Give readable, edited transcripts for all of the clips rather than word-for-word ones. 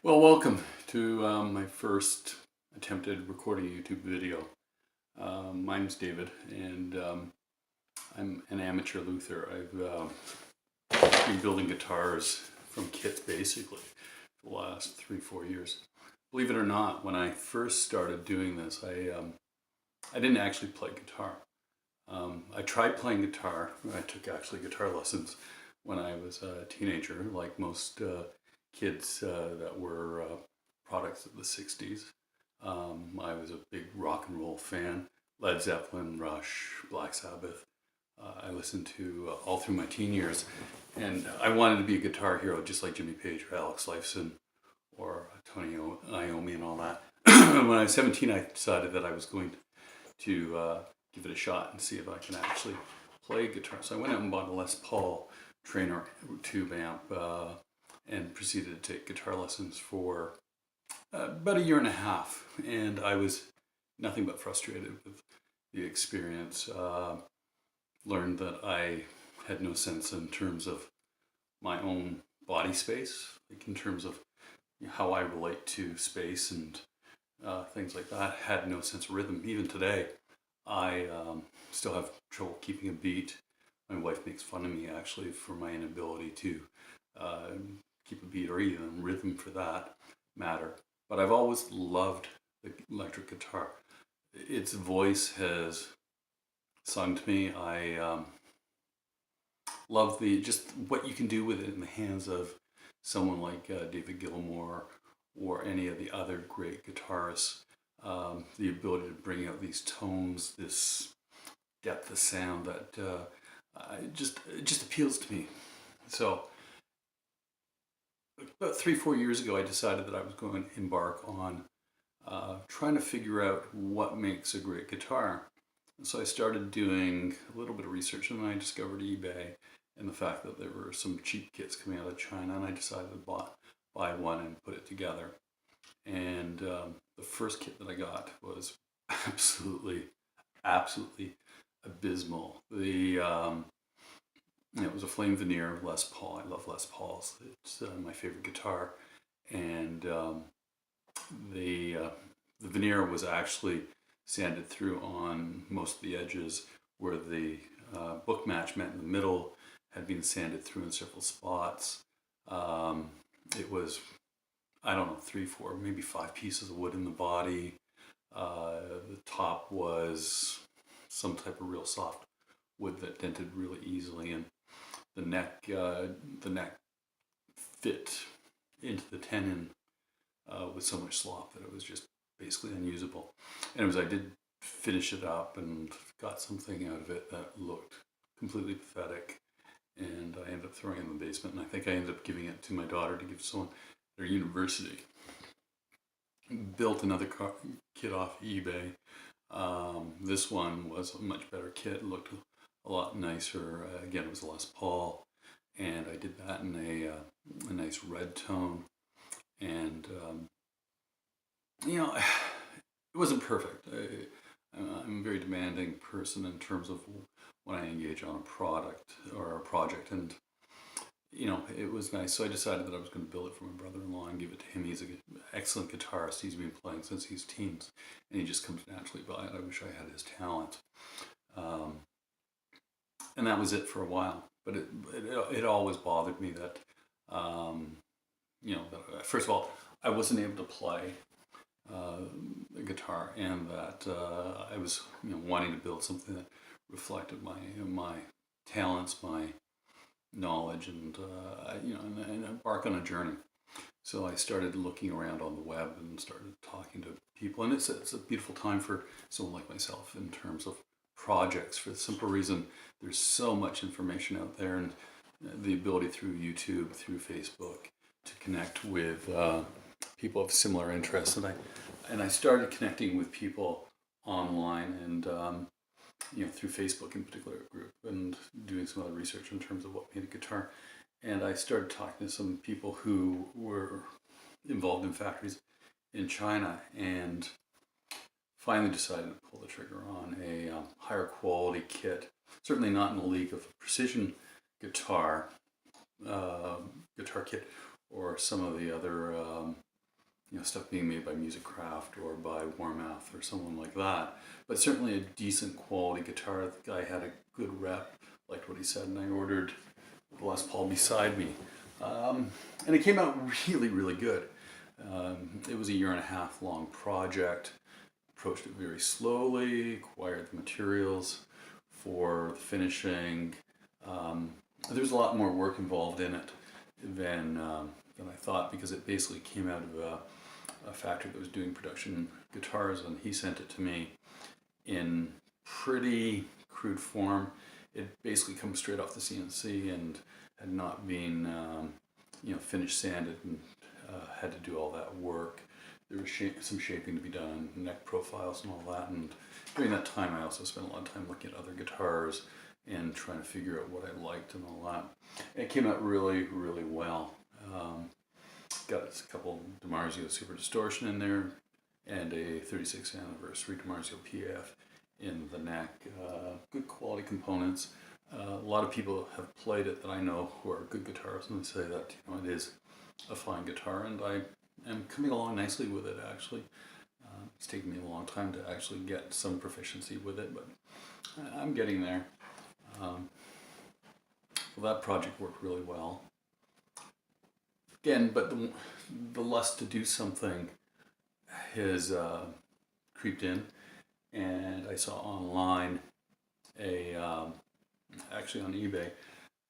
Well, welcome to my first attempted recording a YouTube video. My name's David, and I'm an amateur luthier. I've been building guitars from kits basically for the last 3-4 years. Believe it or not, when I first started doing this, I didn't actually play guitar. I tried playing guitar. I took actually guitar lessons when I was a teenager, like most kids that were products of the 60s. I was a big rock and roll fan. Led Zeppelin, Rush, Black Sabbath. I listened to all through my teen years, and I wanted to be a guitar hero just like Jimmy Page or Alex Lifeson or Tony Iommi and all that. When I was 17, I decided that I was going to give it a shot and see if I can actually play guitar. So I went out and bought a Les Paul Trainer tube amp and proceeded to take guitar lessons for about a year and a half. And I was nothing but frustrated with the experience. Learned that I had no sense in terms of my own body space, like in terms of how I relate to space and things like that. Had no sense of rhythm. Even today, I still have trouble keeping a beat. My wife makes fun of me actually for my inability to keep a beat or even rhythm for that matter. But I've always loved the electric guitar. Its voice has sung to me. I love just what you can do with it in the hands of someone like David Gilmour or any of the other great guitarists. The ability to bring out these tones, this depth of sound that it just appeals to me. So about 3-4 years ago, I decided that I was going to embark on trying to figure out what makes a great guitar. And so I started doing a little bit of research, and then I discovered eBay and the fact that there were some cheap kits coming out of China, and I decided to buy one and put it together. And the first kit that I got was absolutely abysmal. It was a flame veneer Les Paul. I love Les Pauls. It's my favorite guitar, and the veneer was actually sanded through on most of the edges, where the book match meant in the middle had been sanded through in several spots. It was, I don't know, 3, 4, maybe 5 pieces of wood in the body. The top was some type of real soft wood that dented really easily, and the neck fit into the tenon with so much slop that it was just basically unusable. Anyways, I did finish it up and got something out of it that looked completely pathetic, and I ended up throwing it in the basement, and I think I ended up giving it to my daughter to give to someone at her university. Built another kit off eBay. This one was a much better kit. It looked a lot nicer. Again, it was Les Paul, and I did that in a nice red tone. And it wasn't perfect. I'm a very demanding person in terms of when I engage on a product or a project, and it was nice. So I decided that I was going to build it for my brother-in-law and give it to him. He's an excellent guitarist. He's been playing since he's teens, and he just comes naturally by it. I wish I had his talent. And that was it for a while. But it always bothered me that, first of all, I wasn't able to play the guitar, and that I was wanting to build something that reflected my talents, my knowledge, and and embark on a journey. So I started looking around on the web and started talking to people, and it's a beautiful time for someone like myself in terms of projects, for the simple reason there's so much information out there, and the ability through YouTube, through Facebook, to connect with people of similar interests. And I started connecting with people online, and through Facebook in particular group, and doing some other research in terms of what made a guitar. And I started talking to some people who were involved in factories in China, and finally decided to pull the trigger on a higher quality kit. Certainly not in the league of a precision guitar kit or some of the other stuff being made by Musicraft or by Warmath or someone like that. But certainly a decent quality guitar. The guy had a good rep, liked what he said, and I ordered the Les Paul beside me. And it came out really, really good. It was a 1.5 year long project. Approached it very slowly, acquired the materials for the finishing. There's a lot more work involved in it than I thought, because it basically came out of a factory that was doing production guitars, and he sent it to me in pretty crude form. It basically comes straight off the CNC and had not been finished sanded, and had to do all that work. There was some shaping to be done, neck profiles and all that, and during that time I also spent a lot of time looking at other guitars and trying to figure out what I liked and all that. And it came out really, really well. Got a couple DiMarzio Super Distortion in there, and a 36th anniversary DiMarzio PF in the neck. Good quality components. A lot of people have played it that I know who are good guitarists, and they say that it is a fine guitar, and I am coming along nicely with it actually. It's taken me a long time to actually get some proficiency with it, but I'm getting there. Well, that project worked really well. Again, but the lust to do something has creeped in, and I saw online actually on eBay,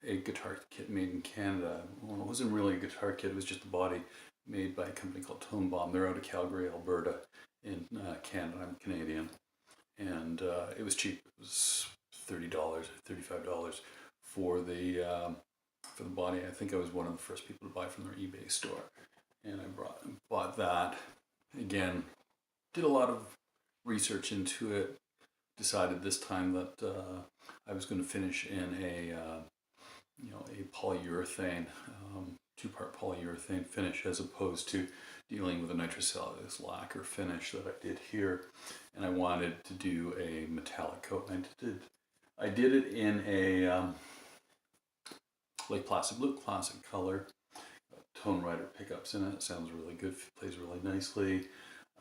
a guitar kit made in Canada. Well, it wasn't really a guitar kit, it was just a body made by a company called Tone Bomb. They're out of Calgary, Alberta in Canada. I'm Canadian. And it was cheap. It was $30, $35 for the body. I think I was one of the first people to buy from their eBay store. And I bought that. Again, did a lot of research into it. Decided this time that I was going to finish in a polyurethane, 2-part polyurethane finish, as opposed to dealing with a nitrocellulose lacquer finish that I did here. And I wanted to do a metallic coat. And I did it in a Lake Placid blue, classic color. Tone Rider pickups in it. It sounds really good. Plays really nicely.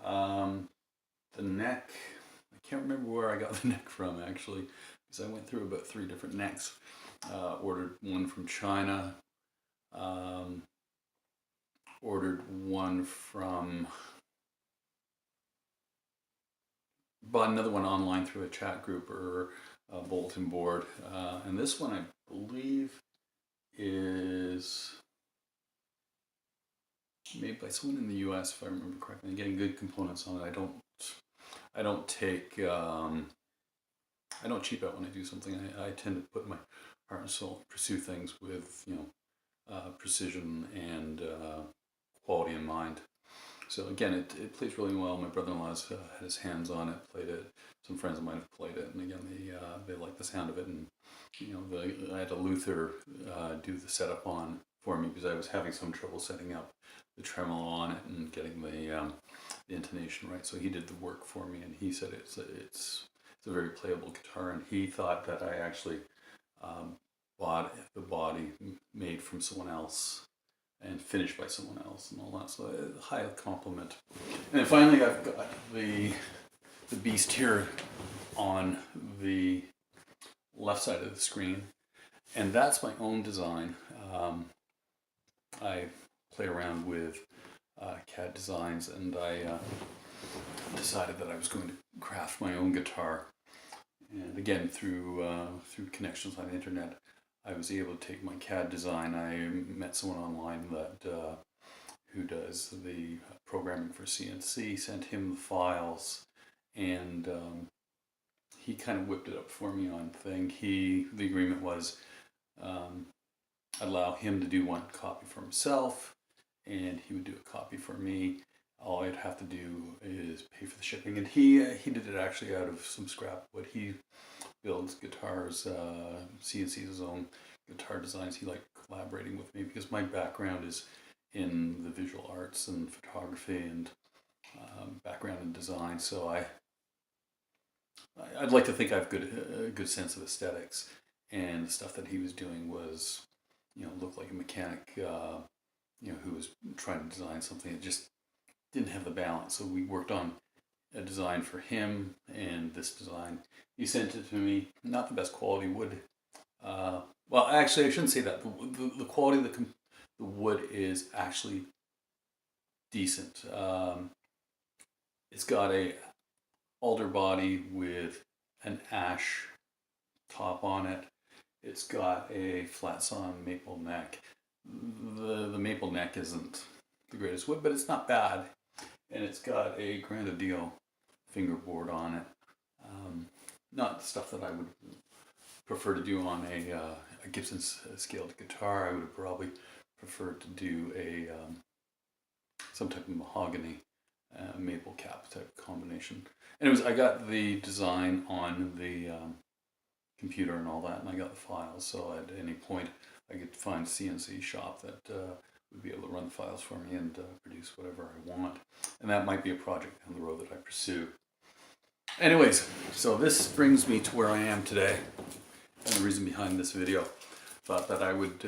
The neck, I can't remember where I got the neck from actually, because I went through about 3 different necks. Ordered one from China. Ordered one from, bought another one online through a chat group or a bulletin board. And this one I believe is made by someone in the US, if I remember correctly. I'm getting good components on it. I don't cheap out when I do something. I tend to put my heart and soul, pursue things with precision and quality in mind. So again, it plays really well. My brother-in-law's had his hands on it, played it. Some friends of mine have played it, and again, they like the sound of it. And I had a Luther do the setup on for me, because I was having some trouble setting up the tremolo on it and getting the intonation right. So he did the work for me, and he said it's a very playable guitar. And he thought that I actually bought the body made from someone else and finished by someone else and all that. So a high compliment. And then finally, I've got the beast here on the left side of the screen, and that's my own design. I play around with CAD designs, and I decided that I was going to craft my own guitar. And again, through connections on the internet, I was able to take my CAD design. I met someone online that who does the programming for CNC, sent him the files, and he kind of whipped it up for me on thing. The agreement was I'd allow him to do one copy for himself, and he would do a copy for me. All I'd have to do is pay for the shipping. And he did it actually out of some scrap wood. He builds guitars, CNC's his own guitar designs. He liked collaborating with me because my background is in the visual arts and photography and background in design. So I'd like to think I have a good sense of aesthetics, and the stuff that he was doing was, looked like a mechanic, who was trying to design something. It just didn't have the balance. So we worked on a design for him and this design. He sent it to me, not the best quality wood. Well, actually, I shouldn't say that. The quality of the wood is actually decent. It's got a alder body with an ash top on it. It's got a flat sawn maple neck. The maple neck isn't the greatest wood, but it's not bad. And it's got a Grandadillo fingerboard on it. Not the stuff that I would prefer to do on a Gibson scaled guitar. I would probably prefer to do a some type of mahogany maple cap type combination. Anyways, I got the design on the computer and all that, and I got the files, so at any point I could find a CNC shop that would be able to run the files for me and produce whatever I want. And that might be a project down the road that I pursue. Anyways, so this brings me to where I am today, and the reason behind this video. Thought that I would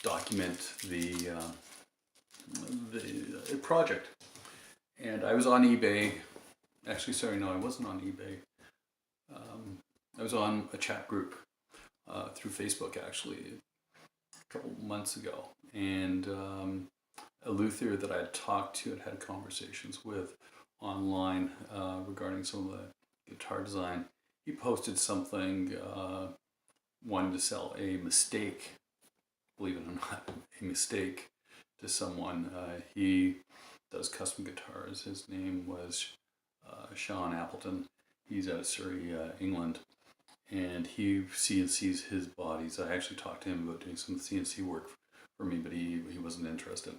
document the project. And I was on eBay. Actually, sorry, no, I wasn't on eBay. I was on a chat group through Facebook, actually, a couple months ago. And a luthier that I had talked to and had conversations with online regarding some of the guitar design, he posted something wanting to sell a mistake, believe it or not, a mistake to someone. He does custom guitars. His name was Sean Appleton. He's out of Surrey, England, and he CNCs his bodies. I actually talked to him about doing some CNC work for me, but he wasn't interested.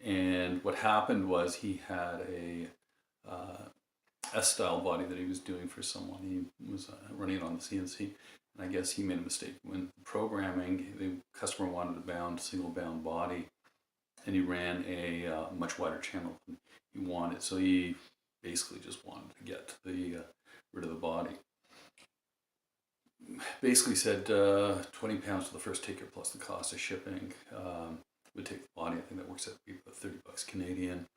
And what happened was he had a S-style body that he was doing for someone. He was running it on the CNC, and I guess he made a mistake when programming. The customer wanted a single bound body, and he ran a much wider channel than he wanted. So he basically just wanted to get rid of the body. Basically said 20 pounds for the first ticket plus the cost of shipping would take the body. I think that works out to be about 30 bucks Canadian,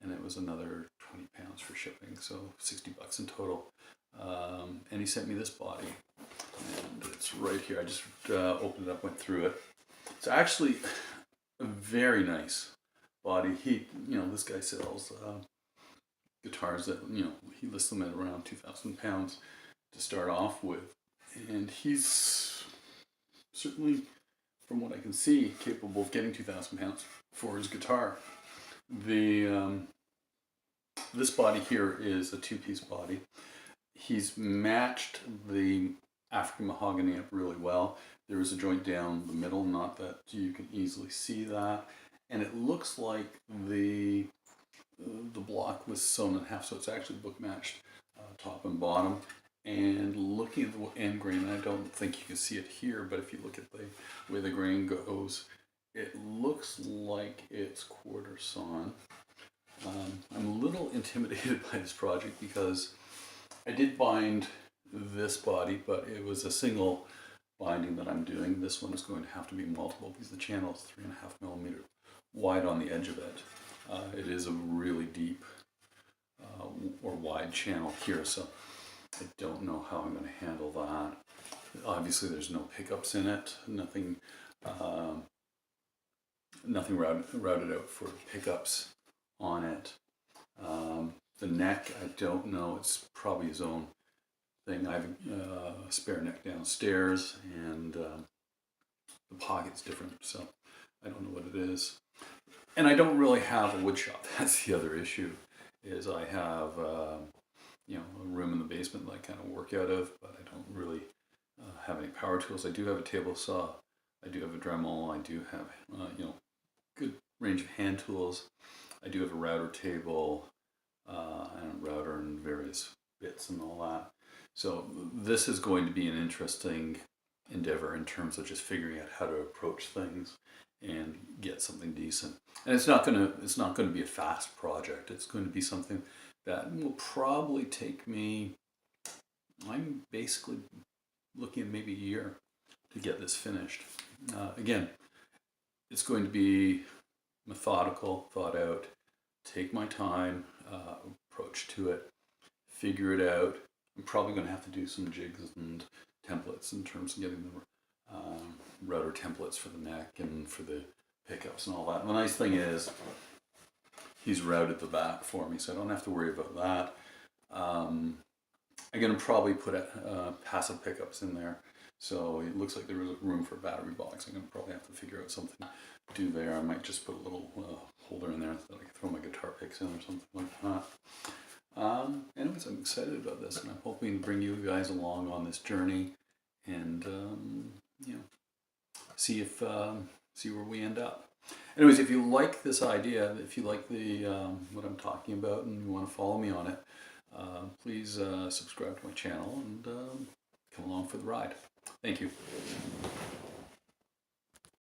and it was another 20 pounds for shipping, so 60 bucks in total. And he sent me this body, and it's right here. I just opened it up, went through it. It's actually a very nice body. This guy sells guitars that, he lists them at around 2,000 pounds to start off with. And he's certainly, from what I can see, capable of getting 2,000 pounds for his guitar. This body here is a two-piece body. He's matched the African mahogany up really well. There is a joint down the middle, not that you can easily see that. And it looks like the block was sewn in half, so it's actually book matched top and bottom. And looking at the end grain, I don't think you can see it here, but if you look at the way the grain goes, it looks like it's quarter sawn. I'm a little intimidated by this project because I did bind this body, but it was a single binding that I'm doing. This one is going to have to be multiple because the channel is 3.5 millimeter wide on the edge of it. It is a really deep or wide channel here, so I don't know how I'm going to handle that. Obviously, there's no pickups in it. Nothing routed out for pickups on it. The neck, I don't know. It's probably his own thing. I have a spare neck downstairs, and the pocket's different, so I don't know what it is. And I don't really have a wood shop. That's the other issue. Is I have a room in the basement that I kind of work out of, but I don't really have any power tools. I do have a table saw. I do have a Dremel. I do have good range of hand tools. I do have a router table and a router and various bits and all that. So this is going to be an interesting endeavor in terms of just figuring out how to approach things and get something decent. And it's not going to be a fast project. It's going to be something that will probably take me, I'm basically looking at maybe a year to get this finished. Again, it's going to be methodical, thought out, take my time, approach to it, figure it out. I'm probably going to have to do some jigs and templates in terms of getting the router templates for the neck and for the pickups and all that. And the nice thing is he's routed the back for me, so I don't have to worry about that. I'm going to probably put passive pickups in there, so it looks like there is room for a battery box. I'm going to probably have to figure out something to do there. I might just put a little holder in there that I can throw my guitar picks in or something like that. Anyways, I'm excited about this, and I'm hoping to bring you guys along on this journey and you know, see where we end up. Anyways, if you like this idea, if you like the what I'm talking about, and you want to follow me on it, please subscribe to my channel and come along for the ride. Thank you.